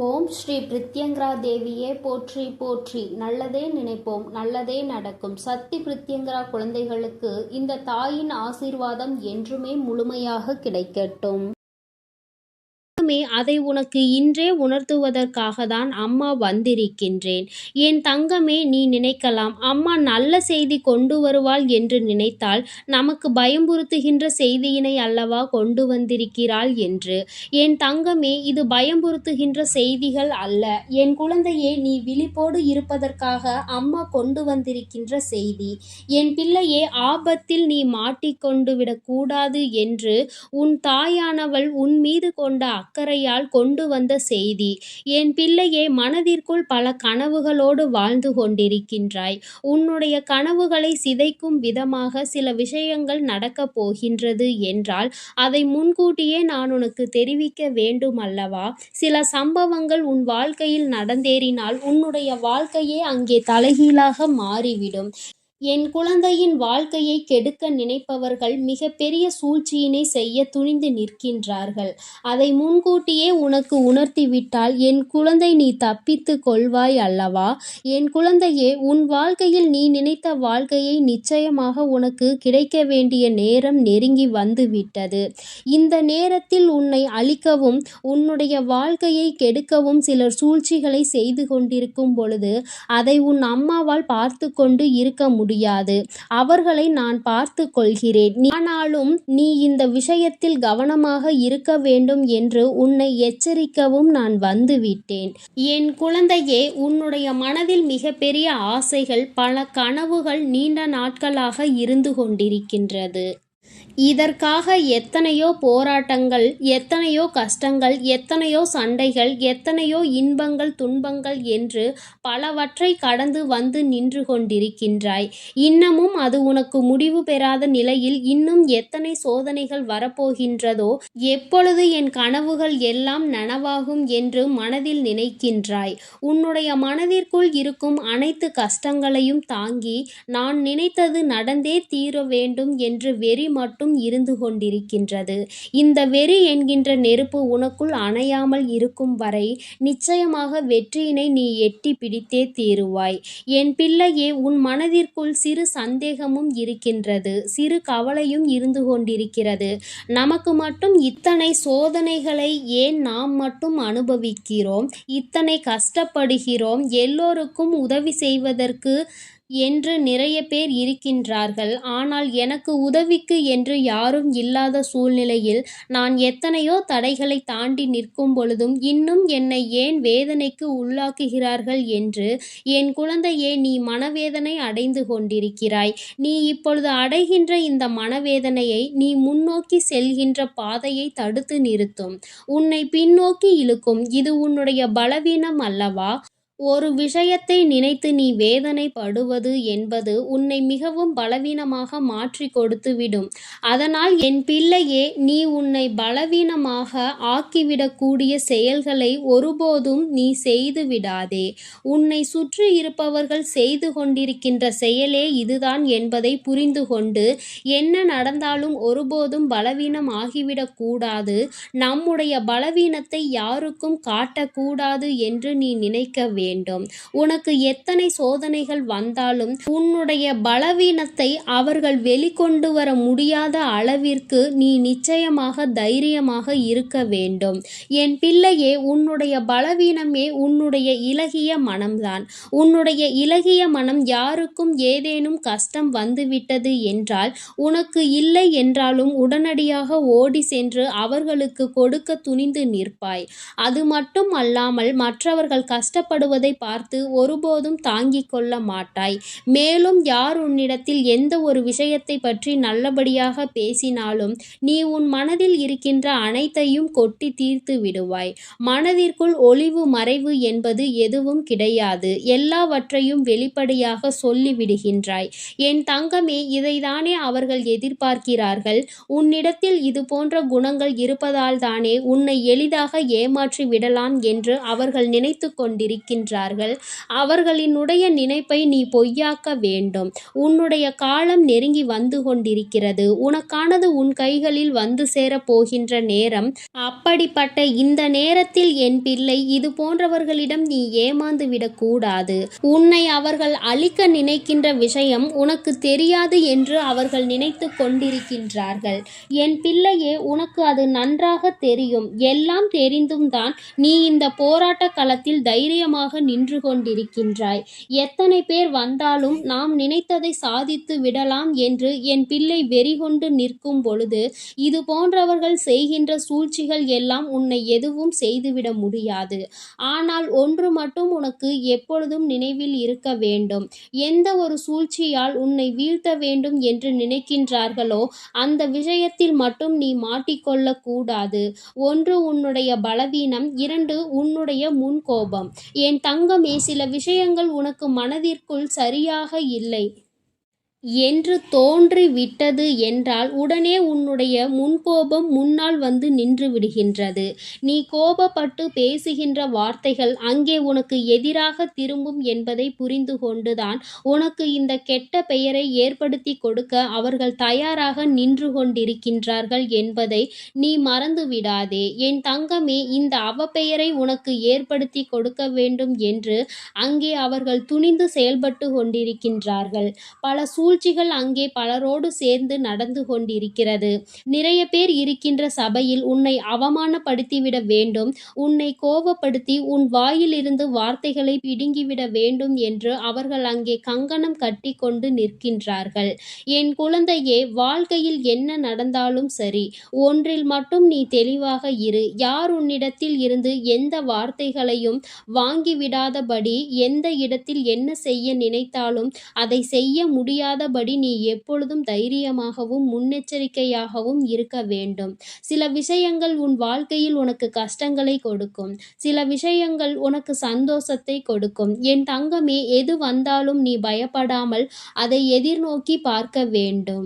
ஓம் ஸ்ரீ பிரித்யங்கரா தேவியே போற்றி போற்றி. நல்லதே நினைப்போம், நல்லதே நடக்கும். சக்தி பிரித்யங்கரா குழந்தைகளுக்கு இந்த தாயின் ஆசீர்வாதம் என்றுமே முழுமையாக கிடைக்கட்டும். அதை உனக்கு இன்றே உணர்த்துவதற்காக தான் அம்மா வந்திருக்கின்றேன். என் தங்கமே, நீ நினைக்கலாம், அம்மா நல்ல செய்தி கொண்டு வருவாள் என்று நினைத்தால் நமக்கு பயம்புறுத்துகின்ற செய்தியினை அல்லவா கொண்டு வந்திருக்கிறாள் என்று. என் தங்கமே, இது பயம்புறுத்துகின்ற செய்திகள் அல்ல. என் குழந்தையே, நீ விழிப்போடு இருப்பதற்காக அம்மா கொண்டு வந்திருக்கின்ற செய்தி. என் பிள்ளையே, ஆபத்தில் நீ மாட்டிக்கொண்டு விடக்கூடாது என்று உன் தாயானவள் உன் மீது கொண்ட அக்கறையால் கொண்டு வந்த செய்தி. என் பிள்ளையே, மனதிற்குள் பல கனவுகளோடு வாழ்ந்து கொண்டிருக்கின்றாய். உன்னுடைய கனவுகளை சிதைக்கும் விதமாக சில விஷயங்கள் நடக்கப் போகின்றது என்றால் அதை முன்கூட்டியே நான் உனக்கு தெரிவிக்க வேண்டும் அல்லவா? சில சம்பவங்கள் உன் வாழ்க்கையில் நடந்தேறினால் உன்னுடைய வாழ்க்கையே அங்கே தலைகீழாக மாறிவிடும். என் குழந்தையின் வாழ்க்கையை கெடுக்க நினைப்பவர்கள் மிகப்பெரிய சூழ்ச்சியினை செய்ய துணிந்து நிற்கின்றார்கள். அதை முன்கூட்டியே உனக்கு உணர்த்திவிட்டால் என் குழந்தை நீ தப்பித்து கொள்வாய் அல்லவா? என் குழந்தையே, உன் வாழ்க்கையில் நீ நினைத்த வாழ்க்கையை நிச்சயமாக உனக்கு கிடைக்க வேண்டிய நேரம் நெருங்கி வந்து விட்டது. இந்த நேரத்தில் உன்னை அழிக்கவும் உன்னுடைய வாழ்க்கையை கெடுக்கவும் சிலர் சூழ்ச்சிகளை செய்து கொண்டிருக்கும் பொழுது அதை உன் அம்மாவால் பார்த்து கொண்டு இருக்க முடியாது. அவர்களை நான் பார்த்து கொள்கிறேன். ஆனாலும் நீ இந்த விஷயத்தில் கவனமாக இருக்க வேண்டும் என்று உன்னை எச்சரிக்கவும் நான் வந்துவிட்டேன். என் குழந்தையே, உன்னுடைய மனதில் மிகப்பெரிய ஆசைகள், பல கனவுகள் நீண்ட நாட்களாக இருந்து கொண்டிருக்கின்றது. இதற்காக எத்தனையோ போராட்டங்கள், எத்தனையோ கஷ்டங்கள், எத்தனையோ சண்டைகள், எத்தனையோ இன்பங்கள், துன்பங்கள் என்று பலவற்றை கடந்து வந்து நின்று கொண்டிருக்கின்றாய். இன்னமும் அது உனக்கு முடிவு பெறாத நிலையில் இன்னும் எத்தனை சோதனைகள் வரப்போகின்றதோ, எப்பொழுது என் கனவுகள் எல்லாம் நனவாகும் என்று மனதில் நினைக்கின்றாய். உன்னுடைய மனதிற்குள் இருக்கும் அனைத்து கஷ்டங்களையும் தாங்கி நான் நினைத்தது நடந்தே தீர வேண்டும் என்று வெறி மட்டும் இருந்து கொண்டிருக்கின்றது. இந்த வெறி என்கின்ற நெருப்பு உனக்குள் அணையாமல் இருக்கும் வரை நிச்சயமாக வெற்றியினை நீ எட்டி பிடித்தே தீருவாய். என் பிள்ளையே, உன் மனதிற்குள் சிறு சந்தேகமும் இருக்கின்றது, சிறு கவலையும் இருந்து கொண்டிருக்கிறது. நமக்கு மட்டும் இத்தனை சோதனைகளை ஏன் நாம் மட்டும் அனுபவிக்கிறோம், இத்தனை கஷ்டப்படுகிறோம், எல்லோருக்கும் உதவி செய்வதற்கு என்று நிறைய பேர் இருக்கின்றார்கள். ஆனால் எனக்கு உதவிக்கு என்று யாரும் இல்லாத சூழ்நிலையில் நான் எத்தனையோ தடைகளை தாண்டி நிற்கும் பொழுதும் இன்னும் என்னை ஏன் வேதனைக்கு உள்ளாக்குகிறார்கள் என்று என் குழந்தையே, நீ மனவேதனை அடைந்து கொண்டிருக்கிறாய். நீ இப்பொழுது அடைகின்ற இந்த மனவேதனையை நீ முன்னோக்கி செல்கின்ற பாதையை தடுத்து நிறுத்தும், உன்னை பின்னோக்கி இழுக்கும். இது உன்னுடைய பலவீனம் அல்லவா? ஒரு விஷயத்தை நினைத்து நீ வேதனைப்படுவது என்பது உன்னை மிகவும் பலவீனமாக மாற்றி கொடுத்துவிடும். அதனால் என் பிள்ளையே, நீ உன்னை பலவீனமாக ஆக்கிவிடக்கூடிய செயல்களை ஒருபோதும் நீ செய்து விடாதே. உன்னை சுற்றி இருப்பவர்கள் செய்து கொண்டிருக்கின்ற செயலே இதுதான் என்பதை புரிந்து கொண்டு என்ன நடந்தாலும் ஒருபோதும் பலவீனம் ஆகிவிடக் கூடாது, நம்முடைய பலவீனத்தை யாருக்கும் காட்டக்கூடாது என்று நீ நினைக்க வேண்டும். உனக்கு எத்தனை சோதனைகள் வந்தாலும் உன்னுடைய பலவீனத்தை அவர்கள் வெளிக்கொண்டு வர முடியாத அளவிற்கு நீ நிச்சயமாக தைரியமாக இருக்க வேண்டும். என் பிள்ளையே, உன்னுடைய பலவீனமே உன்னுடைய இளகிய மனம்தான். உன்னுடைய இளகிய மனம் யாருக்கும் ஏதேனும் கஷ்டம் வந்துவிட்டது என்றால் உனக்கு இல்லை என்றாலும் உடனடியாக ஓடி சென்று அவர்களுக்கு கொடுக்க துணிந்து நிற்பாய். அது மட்டும் அல்லாமல் மற்றவர்கள் கஷ்டப்படுவதை பார்த்து ஒருபோதும் தாங்கிக் கொள்ள மாட்டாய். மேலும் யார் உன்னிடத்தில் எந்த ஒரு விஷயத்தை பற்றி நல்லபடியாக பேசினாலும் நீ உன் மனதில் இருக்கின்ற அனைத்தையும் கொட்டி தீர்த்து விடுவாய். மனதிற்குள் ஒளிவு மறைவு என்பது எதுவும் கிடையாது. எல்லாவற்றையும் வெளிப்படையாக சொல்லிவிடுகின்றாய். என் தங்கமே, இதைத்தானே அவர்கள் எதிர்பார்க்கிறார்கள். உன்னிடத்தில் இது போன்ற குணங்கள் இருப்பதால் தானே உன்னை எளிதாக ஏமாற்றி விடலாம் என்று அவர்கள் நினைத்து கொண்டிருக்கின்றார்கள். நினைக்கின்றார்கள். அவர்களினுடைய நினைப்பை நீ பொய்யாக்க வேண்டும். உன்னுடைய காலம் நெருங்கி வந்து கொண்டிருக்கிறது. உனக்கானது உன் கைகளில் வந்து சேரப் போகின்ற நேரம். அப்படிப்பட்ட இந்த நேரத்தில் என் பிள்ளை, இது போன்றவர்களிடம் நீ ஏமாந்து விடக்கூடாது. உன்னை அவர்கள் அழிக்க நினைக்கின்ற விஷயம் உனக்கு தெரியாது என்று அவர்கள் நினைத்து கொண்டிருக்கின்றார்கள். என் பிள்ளையே, உனக்கு அது நன்றாக தெரியும். எல்லாம் தெரிந்தும் தான் நீ இந்த போராட்ட களத்தில் தைரியமாக நின்று கொண்டிருக்கின்றாய். எத்தனை பேர் வந்தாலும் நாம் நினைத்ததை சாதித்து விடலாம் என்று என் பிள்ளை வெறிகொண்டு நிற்கும் பொழுது, இது போன்றவர்கள் செய்கின்ற சூழ்ச்சிகள் எல்லாம் உன்னை எதுவும் செய்துவிட முடியாது. ஆனால் ஒன்று மட்டும் உனக்கு எப்பொழுதும் நினைவில் இருக்க வேண்டும். எந்த ஒரு சூழ்ச்சியால் உன்னை வீழ்த்த வேண்டும் என்று நினைக்கின்றார்களோ அந்த விஷயத்தில் மட்டும் நீ மாட்டிக்கொள்ளக் கூடாது. ஒன்று உன்னுடைய பலவீனம், இரண்டு உன்னுடைய முன்கோபம். என் தங்கமே, சில விஷயங்கள் உனக்கு மனதிற்குள் சரியாக இல்லை என்று தோன்றி விட்டது என்றால் உடனே உன்னுடைய முன்கோபம் முன்னால் வந்து நின்று விடுகின்றது. நீ கோபப்பட்டு பேசுகின்ற வார்த்தைகள் அங்கே உனக்கு எதிராக திரும்பும் என்பதை புரிந்து கொண்டுதான் உனக்கு இந்த கெட்ட பெயரை ஏற்படுத்தி கொடுக்க அவர்கள் தயாராக நின்று கொண்டிருக்கின்றார்கள் என்பதை நீ மறந்து விடாதே. என் தங்கமே, இந்த அவப்பெயரை உனக்கு ஏற்படுத்தி கொடுக்க வேண்டும் என்று அங்கே அவர்கள் துணிந்து செயல்பட்டு கொண்டிருக்கின்றார்கள். பல சூழ்ச்சிகள் அங்கே பலரோடு சேர்ந்து நடந்து கொண்டிருக்கிறது. நிறைய பேர் இருக்கின்ற சபையில் உன்னை அவமானப்படுத்திவிட வேண்டும், உன்னை கோபப்படுத்தி உன் வாயிலிருந்து வார்த்தைகளை பிடுங்கிவிட வேண்டும் என்று அவர்கள் அங்கே கங்கணம் கட்டி கொண்டு நிற்கின்றார்கள். என் குழந்தையே, வாழ்க்கையில் என்ன நடந்தாலும் சரி, ஒன்றில் மட்டும் நீ தெளிவாக இரு. யார் உன்னிடத்தில் இருந்து எந்த வார்த்தைகளையும் வாங்கிவிடாதபடி, எந்த இடத்தில் என்ன செய்ய நினைத்தாலும் அதை செய்ய முடியாதபடி நீ எப்பொழுதும் தைரியமாகவும் முன்னெச்சரிக்கையாகவும் இருக்க வேண்டும். சில விஷயங்கள் உன் வாழ்க்கையில் உனக்கு கஷ்டங்களை கொடுக்கும், சில விஷயங்கள் உனக்கு சந்தோஷத்தை கொடுக்கும். என் தங்கமே, எது வந்தாலும் நீ பயப்படாமல் அதை எதிர்நோக்கி பார்க்க வேண்டும்.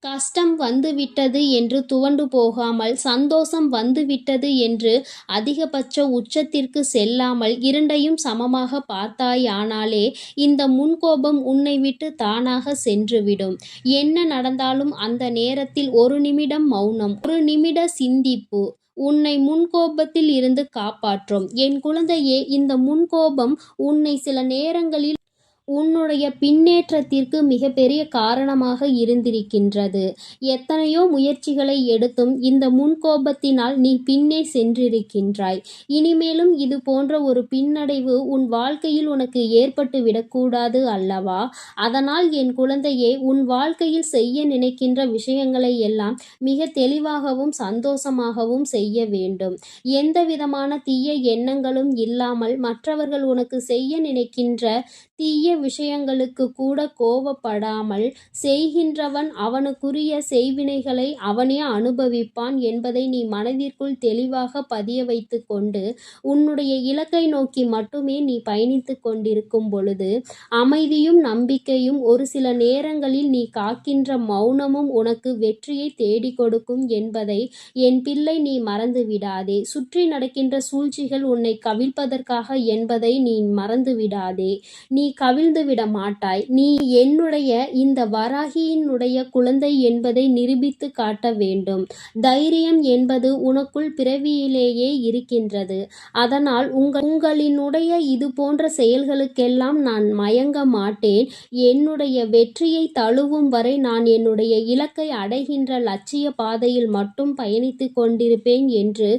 கஷ்டம் வந்துவிட்டது என்று துவண்டு போகாமல், சந்தோஷம் வந்துவிட்டது என்று அதிகபட்ச உச்சத்திற்கு செல்லாமல், இரண்டையும் சமமாக பார்த்தாயானாலே இந்த முன்கோபம் உன்னை விட்டு தானாக சென்றுவிடும். என்ன நடந்தாலும் அந்த நேரத்தில் ஒரு நிமிடம் மௌனம், ஒரு நிமிட சிந்திப்பு உன்னை முன்கோபத்தில் இருந்து காப்பாற்றும். என் குழந்தையே, இந்த முன்கோபம் உன்னை சில நேரங்களில் உன்னுடைய பின்னேற்றத்திற்கு மிகப்பெரிய காரணமாக இருந்திருக்கின்றது. எத்தனையோ முயற்சிகளை எடுத்தும் இந்த முன்கோபத்தினால் நீ பின்னே சென்றிருக்கின்றாய். இனிமேலும் இது போன்ற ஒரு பின்னடைவு உன் வாழ்க்கையில் உனக்கு ஏற்பட்டு விடக்கூடாது அல்லவா? அதனால் என் குழந்தையே, உன் வாழ்க்கையில் செய்ய நினைக்கின்ற விஷயங்களை எல்லாம் மிக தெளிவாகவும் சந்தோஷமாகவும் செய்ய வேண்டும். எந்த விதமான தீய எண்ணங்களும் இல்லாமல், மற்றவர்கள் உனக்கு செய்ய நினைக்கின்ற தீய விஷயங்களுக்கு கூட கோபப்படாமல், செய்கின்றவன் அவனுக்குரிய செய்வினைகளை அவனே அனுபவிப்பான் என்பதை நீ மனதிற்குள் தெளிவாக பதிய வைத்து கொண்டு உன்னுடைய இலக்கை நோக்கி மட்டுமே நீ பயணித்து கொண்டிருக்கும் பொழுது, அமைதியும் நம்பிக்கையும் ஒரு சில நேரங்களில் நீ காக்கின்ற மௌனமும் உனக்கு வெற்றியை தேடி கொடுக்கும் என்பதை என் பிள்ளை நீ மறந்து விடாதே. சுற்றி நடக்கின்ற சூழ்ச்சிகள் உன்னை கவிழ்ப்பதற்காக என்பதை நீ மறந்து விடாதே. நீ கவிழ்ந்து விட மாட்டாய். நீ என்னுடைய இந்த வராகியினுடைய குழந்தை என்பதை நிரூபித்து காட்ட வேண்டும். தைரியம் என்பது உனக்குள் பிறவியிலேயே இருக்கின்றது. அதனால் உங்களினுடைய இது போன்ற செயல்களுக்கெல்லாம் நான் மயங்க மாட்டேன். என்னுடைய வெற்றியை தழுவும் வரை நான் என்னுடைய இலக்கை அடைகின்ற லட்சிய பாதையில் மட்டும் பயணித்து கொண்டிருப்பேன் என்று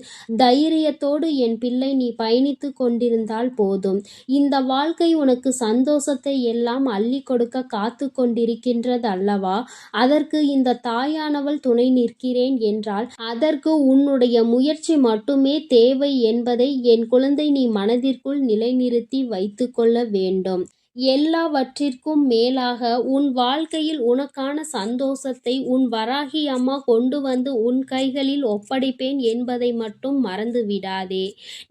தைரியத்தோடு என் பிள்ளை நீ பயணித்து கொண்டிருந்தால் போதும். இந்த வாழ்க்கை உனக்கு சந்தோஷத்தை எல்லாம் அள்ளி கொடுக்க காத்து கொண்டிருக்கின்றது அல்லவா? அதற்கு இந்த தாயானவள் துணை நிற்கிறேன் என்றால் அதற்கு உன்னுடைய முயற்சி மட்டுமே தேவை என்பதை என் குழந்தை நீ மனதிற்குள் நிலைநிறுத்தி வைத்து கொள்ள வேண்டும். எல்லாவற்றிற்கும் மேலாக உன் வாழ்க்கையில் உனக்கான சந்தோஷத்தை உன் வராகி அம்மா கொண்டு வந்து உன் கைகளில் ஒப்படைப்பேன் என்பதை மட்டும் மறந்து விடாதே.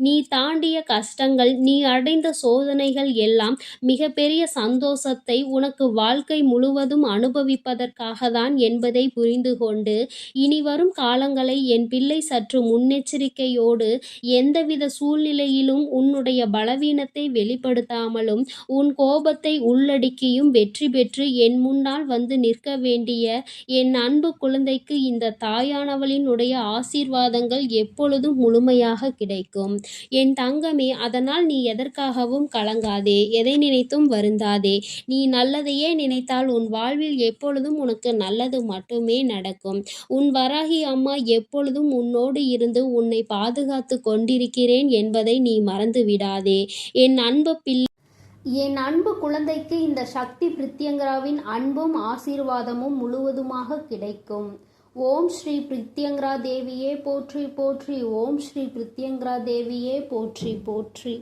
நீ தாண்டிய கஷ்டங்கள், நீ அடைந்த சோதனைகள் எல்லாம் மிகப்பெரிய சந்தோஷத்தை உனக்கு வாழ்க்கை முழுவதும் அனுபவிப்பதற்காக தான் என்பதை புரிந்து கொண்டு, இனி வரும் காலங்களை என் பிள்ளை சற்று முன்னெச்சரிக்கையோடு, எந்தவித சூழ்நிலையிலும் உன்னுடைய பலவீனத்தை வெளிப்படுத்தாமலும் உன் கோபத்தை உள்ளடக்கியும் வெற்றி பெற்று என் முன்னால் வந்து நிற்க வேண்டிய என் அன்பு குழந்தைக்கு இந்த தாயானவளினுடைய ஆசீர்வாதங்கள் எப்பொழுதும் முழுமையாக கிடைக்கும். என் தங்கமே, அதனால் நீ எதற்காகவும் கலங்காதே, எதை நினைத்தும் வருந்தாதே. நீ நல்லதையே நினைத்தால் உன் வாழ்வில் எப்பொழுதும் உனக்கு நல்லது மட்டுமே நடக்கும். உன் வராகி அம்மா எப்பொழுதும் உன்னோடு இருந்து உன்னை பாதுகாத்து கொண்டிருக்கிறேன் என்பதை நீ மறந்து விடாதே. என் அன்பு குழந்தைக்கு இந்த சக்தி பிரித்யங்கராவின் அன்பும் ஆசீர்வாதமும் முழுவதுமாக கிடைக்கும். ஓம் ஸ்ரீ பிரித்யங்கரா தேவியே போற்றி போற்றி. ஓம் ஸ்ரீ பிரித்யங்கரா தேவியே போற்றி போற்றி.